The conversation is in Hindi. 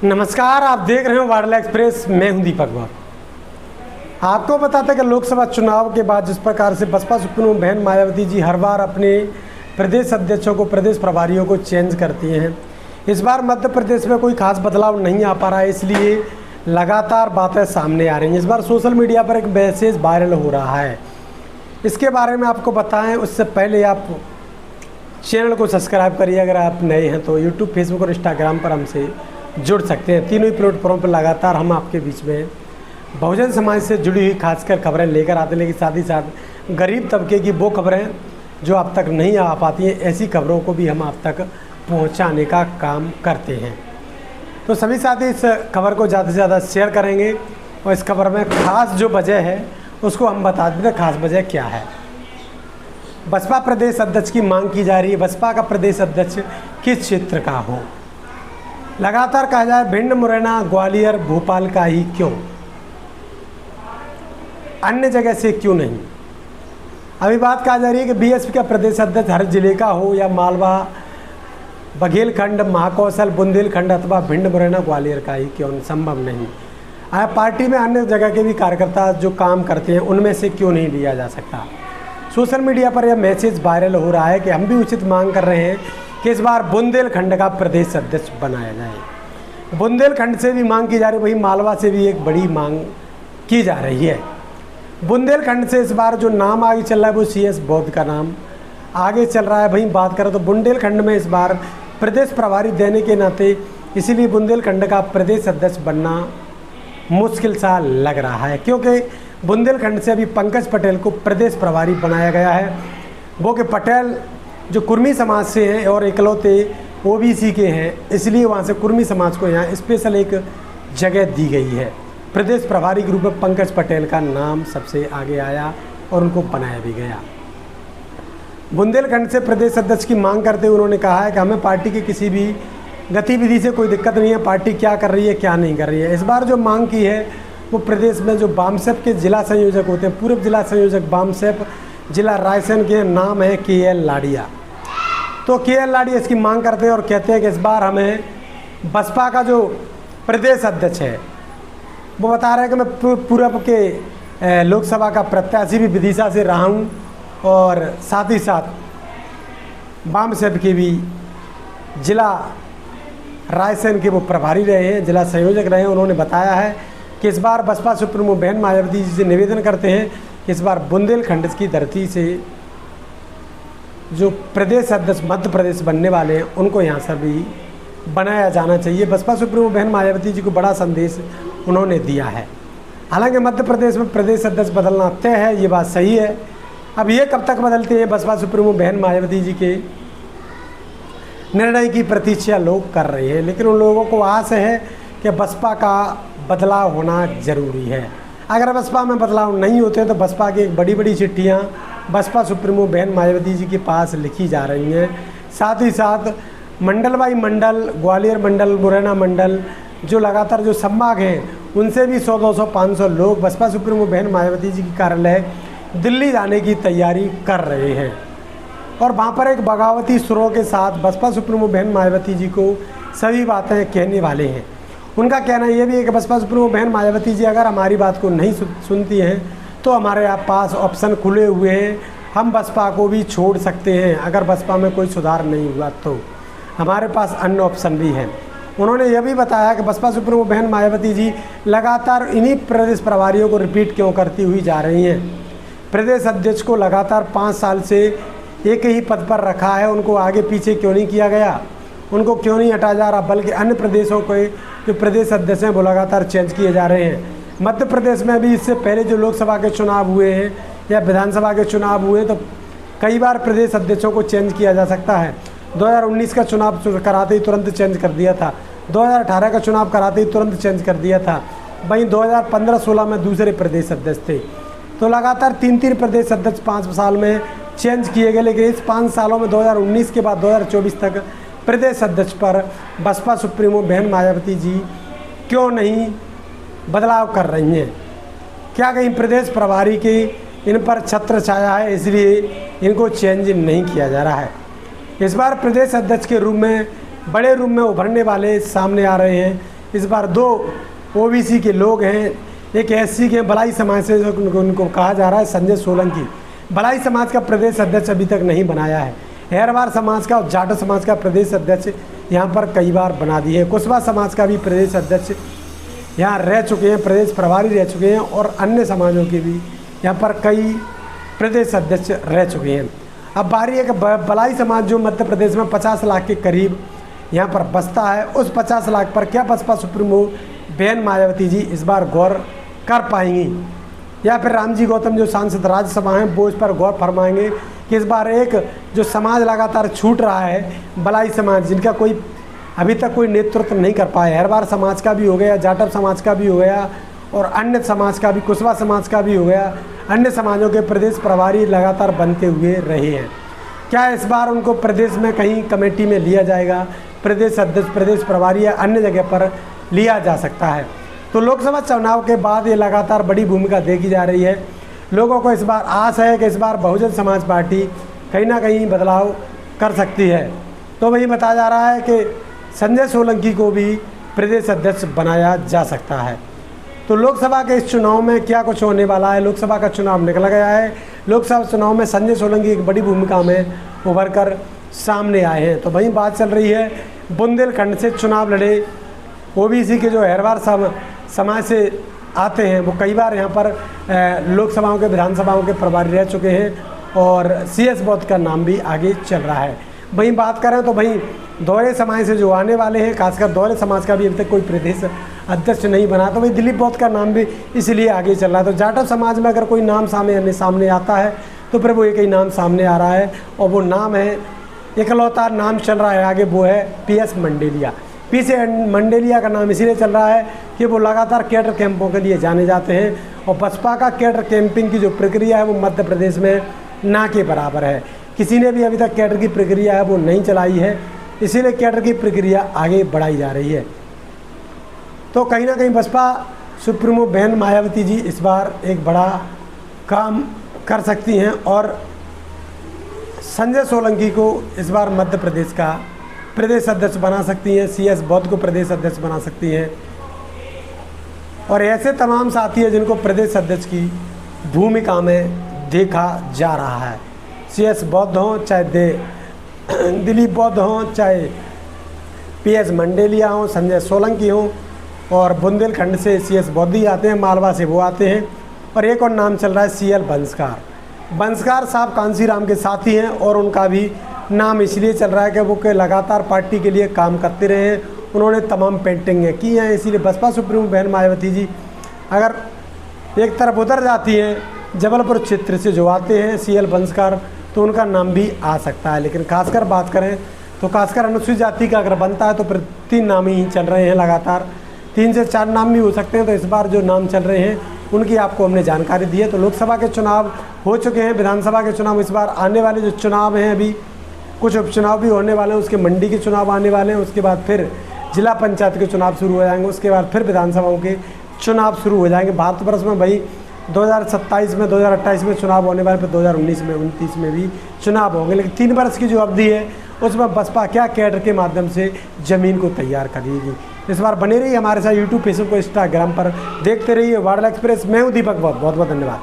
नमस्कार, आप देख रहे हो वार्ला एक्सप्रेस। मैं हूं दीपक गौर। आपको बताते कि लोकसभा चुनाव के बाद जिस प्रकार से बसपा सुप्रीमो बहन मायावती जी हर बार अपने प्रदेश अध्यक्षों को, प्रदेश प्रभारियों को चेंज करती हैं, इस बार मध्य प्रदेश में कोई खास बदलाव नहीं आ पा रहा है, इसलिए लगातार बातें सामने आ रही हैं। इस बार सोशल मीडिया पर एक मैसेज वायरल हो रहा है, इसके बारे में आपको बताएं। उससे पहले आप चैनल को सब्सक्राइब करिए अगर आप नए हैं तो। यूट्यूब, फेसबुक और इंस्टाग्राम पर हमसे जुड़ सकते हैं। तीनों ही प्लेटफॉर्म पर लगातार हम आपके बीच में बहुजन समाज से जुड़ी हुई खासकर खबरें लेकर आते हैं, लेकिन साथ ही साथ गरीब तबके की वो खबरें जो आप तक नहीं आ पाती हैं, ऐसी खबरों को भी हम आप तक पहुंचाने का काम करते हैं। तो सभी साथी इस खबर को ज़्यादा से ज़्यादा शेयर करेंगे और इस खबर में खास जो वजह है उसको हम बता देते हैं। खास वजह क्या है? बसपा प्रदेश अध्यक्ष की मांग की जा रही है। बसपा का प्रदेश अध्यक्ष किस क्षेत्र का हो? लगातार कहा जाए भिंड, मुरैना, ग्वालियर, भोपाल का ही क्यों, अन्य जगह से क्यों नहीं? अभी बात कहा जा रही है कि बीएसपी का प्रदेश अध्यक्ष हर जिले का हो या मालवा, बघेलखंड, महाकौशल, बुंदेलखंड अथवा भिंड, मुरैना, ग्वालियर का ही क्यों संभव नहीं? पार्टी में अन्य जगह के भी कार्यकर्ता जो काम करते हैं उनमें से क्यों नहीं लिया जा सकता? सोशल मीडिया पर यह मैसेज वायरल हो रहा है कि हम भी उचित मांग कर रहे हैं कि इस बार बुंदेलखंड का प्रदेश अध्यक्ष बनाया जाए। बुंदेलखंड से भी मांग की जा रही है, वहीं मालवा से भी एक बड़ी मांग की जा रही है। बुंदेलखंड से इस बार जो नाम आगे चल रहा है वो CS बौद्ध का नाम आगे चल रहा है। वहीं बात करें तो बुंदेलखंड में इस बार प्रदेश प्रभारी देने के नाते इसीलिए बुंदेलखंड का प्रदेश अध्यक्ष बनना मुश्किल सा लग रहा है, क्योंकि बुंदेलखंड से अभी पंकज पटेल को प्रदेश प्रभारी बनाया गया है। वो कि पटेल जो कुर्मी समाज से हैं और इकलौते OBC के हैं, इसलिए वहाँ से कुर्मी समाज को यहाँ स्पेशल एक जगह दी गई है। प्रदेश प्रभारी के रूप में पंकज पटेल का नाम सबसे आगे आया और उनको बनाया भी गया। बुंदेलखंड से प्रदेश अध्यक्ष की मांग करते हुए उन्होंने कहा है कि हमें पार्टी की किसी भी गतिविधि से कोई दिक्कत नहीं है, पार्टी क्या कर रही है क्या नहीं कर रही है। इस बार जो मांग की है वो प्रदेश में जो बामसेप के जिला संयोजक होते हैं, पूर्व जिला संयोजक बामसेप जिला रायसेन के नाम है KL लाड़िया। तो KL लाड़िया इसकी मांग करते हैं और कहते हैं कि इस बार हमें बसपा का जो प्रदेश अध्यक्ष है वो बता रहे हैं कि मैं पूर्व के लोकसभा का प्रत्याशी भी विदिशा से रहा हूँ और साथ ही साथ बामसेप के भी जिला रायसेन के वो प्रभारी रहे हैं, जिला संयोजक रहे हैं। उन्होंने बताया है कि इस बार बसपा सुप्रीमो बहन मायावती जी से निवेदन करते हैं कि इस बार बुंदेलखंड की धरती से जो प्रदेश अध्यक्ष मध्य प्रदेश बनने वाले हैं उनको यहाँ से भी बनाया जाना चाहिए। बसपा सुप्रीमो बहन मायावती जी को बड़ा संदेश उन्होंने दिया है। हालांकि मध्य प्रदेश में प्रदेश अध्यक्ष बदलना तय है, ये बात सही है। अब ये कब तक बदलते हैं बसपा सुप्रीमो बहन मायावती जी के निर्णय की प्रतीक्षा लोग कर रहे हैं, लेकिन उन लोगों को आस है कि बसपा का बदलाव होना ज़रूरी है। अगर बसपा में बदलाव नहीं होते तो बसपा की एक बड़ी बड़ी चिट्ठियाँ बसपा सुप्रीमो बहन मायावती जी के पास लिखी जा रही हैं। साथ ही साथ मंडल बाई मंडल, ग्वालियर मंडल, मुरैना मंडल जो लगातार जो संभाग हैं उनसे भी 100, 200, 500 लोग बसपा सुप्रीमो बहन मायावती जी की कार्यालय दिल्ली जाने की तैयारी कर रहे हैं और वहाँ पर एक बगावती सुरों के साथ बसपा सुप्रीमो बहन मायावती जी को सभी बातें कहने वाले हैं। उनका कहना यह भी है कि बसपा सुप्रीमो बहन मायावती जी अगर हमारी बात को नहीं सुनती हैं तो हमारे पास ऑप्शन खुले हुए हैं, हम बसपा को भी छोड़ सकते हैं। अगर बसपा में कोई सुधार नहीं हुआ तो हमारे पास अन्य ऑप्शन भी हैं। उन्होंने यह भी बताया कि बसपा सुप्रीमो बहन मायावती जी लगातार इन्हीं प्रदेश प्रभारियों को रिपीट क्यों करती हुई जा रही हैं। प्रदेश अध्यक्ष को लगातार 5 साल से एक ही पद पर रखा है, उनको आगे पीछे क्यों नहीं किया गया, उनको क्यों नहीं हटाया जा रहा, बल्कि अन्य प्रदेशों के जो प्रदेश अध्यक्ष हैं वो लगातार चेंज किए जा रहे हैं। मध्य प्रदेश में भी इससे पहले जो लोकसभा के चुनाव हुए हैं या विधानसभा के चुनाव हुए तो कई बार प्रदेश अध्यक्षों को चेंज किया जा सकता है। 2019 का चुनाव कराते ही तुरंत चेंज कर दिया था, 2018 का चुनाव कराते ही तुरंत चेंज कर दिया था। वहीं 2015-16 में दूसरे प्रदेश अध्यक्ष थे। तो लगातार 3-3 प्रदेश अध्यक्ष 5 साल में चेंज किए गए, लेकिन इस 5 सालों में 2019 के बाद 2024 तक प्रदेश अध्यक्ष पर बसपा सुप्रीमो बहन मायावती जी क्यों नहीं बदलाव कर रही हैं? क्या कहीं प्रदेश प्रभारी की इन पर छत्र छाया है इसलिए इनको चेंज नहीं किया जा रहा है? इस बार प्रदेश अध्यक्ष के रूप में बड़े रूप में उभरने वाले सामने आ रहे हैं इस बार 2 ओबीसी के लोग हैं, एक एससी के बलाई समाज से उनको कहा जा रहा है संजय सोलंकी। बलाई समाज का प्रदेश अध्यक्ष अभी तक नहीं बनाया है। हेरवार समाज का और जाटो समाज का प्रदेश अध्यक्ष यहाँ पर कई बार बना दिए। कुशवा समाज का भी प्रदेश अध्यक्ष यहाँ रह चुके हैं, प्रदेश प्रभारी रह चुके हैं, और अन्य समाजों के भी यहाँ पर कई प्रदेश अध्यक्ष रह चुके हैं। अब बारी है कि बलाई समाज जो मध्य प्रदेश में 50 लाख के करीब यहाँ पर बसता है, उस 50 लाख पर क्या बसपा सुप्रीमो बहन मायावती जी इस बार गौर कर पाएंगी, या फिर रामजी गौतम जो सांसद राज्यसभा हैं वो इस पर गौर फरमाएंगे कि इस बार एक जो समाज लगातार छूट रहा है, बलाई समाज, जिनका कोई अभी तक कोई नेतृत्व नहीं कर पाया। हेरवार समाज का भी हो गया, जाटव समाज का भी हो गया, और अन्य समाज का भी, कुशवा समाज का भी हो गया। अन्य समाजों के प्रदेश प्रभारी लगातार बनते हुए रहे हैं। क्या इस बार उनको प्रदेश में कहीं कमेटी में लिया जाएगा, प्रदेश अध्यक्ष, प्रदेश प्रभारी या अन्य जगह पर लिया जा सकता है? तो लोकसभा चुनाव के बाद ये लगातार बड़ी भूमिका देखी जा रही है। लोगों को इस बार आस है कि इस बार बहुजन समाज पार्टी कहीं ना कहीं बदलाव कर सकती है। तो वही बताया जा रहा है कि संजय सोलंकी को भी प्रदेश अध्यक्ष बनाया जा सकता है। तो लोकसभा के इस चुनाव में क्या कुछ होने वाला है? लोकसभा का चुनाव निकल गया है। लोकसभा चुनाव में संजय सोलंकी एक बड़ी भूमिका में उभर कर सामने आए हैं। तो वहीं बात चल रही है बुंदेलखंड से चुनाव लड़े ओबीसी के जो हेरवार समाज से आते हैं, वो कई बार यहाँ पर लोकसभाओं के, विधानसभाओं के प्रभारी रह चुके हैं, और CS बौद्ध का नाम भी आगे चल रहा है। वहीं बात करें तो वहीं दोहरे समाज से जो आने वाले हैं, खासकर दोहरे समाज का भी अभी तक कोई प्रदेश अध्यक्ष नहीं बना, तो वही दिलीप बौद्ध का नाम भी इसलिए आगे चल रहा है। तो जाटव समाज में अगर कोई नाम सामने आता है तो फिर वो एक ही नाम सामने आ रहा है, और वो नाम है, इकलौता नाम चल रहा है आगे, वो है PS मंडेलिया। PS मंडेलिया का नाम इसीलिए चल रहा है कि वो लगातार कैडर कैंपों के लिए जाने जाते हैं, और बसपा का कैडर कैंपिंग की जो प्रक्रिया है वो मध्य प्रदेश में ना के बराबर है। किसी ने भी अभी तक कैडर की प्रक्रिया है वो नहीं चलाई है, इसीलिए कैडर की प्रक्रिया आगे बढ़ाई जा रही है। तो कहीं ना कहीं बसपा सुप्रीमो बहन मायावती जी इस बार एक बड़ा काम कर सकती हैं, और संजय सोलंकी को इस बार मध्य प्रदेश का प्रदेश अध्यक्ष बना सकती हैं, CS बौद्ध को प्रदेश अध्यक्ष बना सकती हैं, और ऐसे तमाम साथी हैं जिनको प्रदेश अध्यक्ष की भूमिका में देखा जा रहा है। CS बौद्ध हों, चाहे दिलीप बौद्ध हों, चाहे PS मंडेलिया हों, संजय सोलंकी हों, और बुंदेलखंड से CS बौद्ध ही आते हैं, मालवा से वो आते हैं, और एक और नाम चल रहा है CL बंसकार। बंसकार साहब कांसीराम के साथी हैं, और उनका भी नाम इसलिए चल रहा है कि वो के लगातार पार्टी के लिए काम करते रहे हैं, उन्होंने तमाम पेंटिंगें की हैं। इसीलिए बसपा सुप्रीमो बहन मायावती जी अगर एक तरफ उधर जाती हैं जबलपुर क्षेत्र से जो आते हैं CL बंसकार, तो उनका नाम भी आ सकता है। लेकिन खासकर बात करें तो खासकर अनुसूचित जाति का अगर बनता है तो फिर 3 नाम ही चल रहे हैं लगातार, 3 से 4 नाम भी हो सकते हैं। तो इस बार जो नाम चल रहे हैं उनकी आपको हमने जानकारी दी है। तो लोकसभा के चुनाव हो चुके हैं, विधानसभा के चुनाव इस बार आने वाले जो चुनाव हैं, अभी कुछ उपचुनाव भी होने वाले हैं, उसके मंडी के चुनाव आने वाले हैं, उसके बाद फिर जिला पंचायत के चुनाव शुरू हो जाएंगे, उसके बाद फिर विधानसभाओं के चुनाव शुरू हो जाएंगे। भारतवर्ष में भाई 2027 में, 2028 में चुनाव होने वाले, फिर 2019 में, 29 में भी चुनाव होंगे। लेकिन 3 वर्ष की जो अवधि है उसमें बसपा क्या कैडर के माध्यम से ज़मीन को तैयार करेगी। इस बार बने रहिए हमारे साथ यूट्यूब, फेसबुक, इंस्टाग्राम पर, देखते रहिए वार्डल एक्सप्रेस। मैं हूँ दीपक, बहुत बहुत धन्यवाद।